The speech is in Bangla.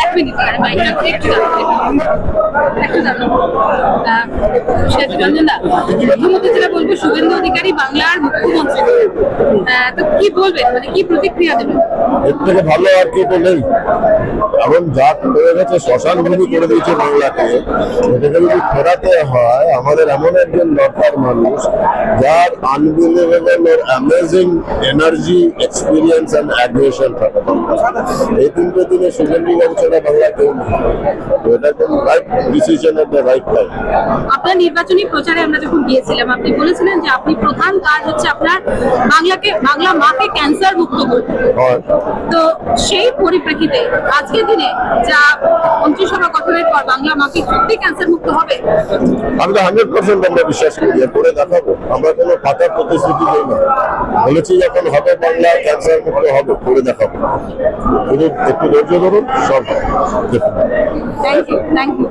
এক মিনিট মাইকটা একটু রঞ্জনদা, প্রথমত যেটা বলবো, শুভেন্দু অধিকারী বাংলার মুখ্যমন্ত্রী, তো কি বলবেন, মানে কি প্রতিক্রিয়া দেবেন? এর থেকে ভালো আর কি তো নেই। এখন যা হয়ে গেছে, শ্মশান ভূমি করে দিয়েছে বাংলাকে। এটাকে যদি ফেরাতে হয়, আমাদের এমন একজন দরকার মানুষ যার unbelievable or amazing energy, experience and aggression থাকে। এই তিনটে দিনে শুভেন্দু বাবু ছাড়া বাংলা কেউ নেই। তো এটা একদম right decision at the right time. আপনার নির্বাচনী প্রচারে আমরা যখন গিয়েছিলাম, আপনি বলেছিলেন যে আপনি প্রধান কাজ হচ্ছে আপনার বাংলা মাকে ক্যান্সার মুক্ত করতে। তো সেই পরিপ্রেক্ষিতে আজকের দিনে যা মন্ত্রিসভা গঠনের পর বাংলা মাকে সত্যি ক্যান্সার মুক্ত হবে? আমি তো 100% আমরা বিশ্বাস করি, করে দেখাবো। আমরা কোনো পাকা প্রতিশ্রুতি দিই না, বলেছি যখন হবে বাংলা ক্যান্সার মুক্ত হবে, করে দেখাবো। শুধু একটু ধৈর্য ধরুন, সব থ্যাংক ইউ।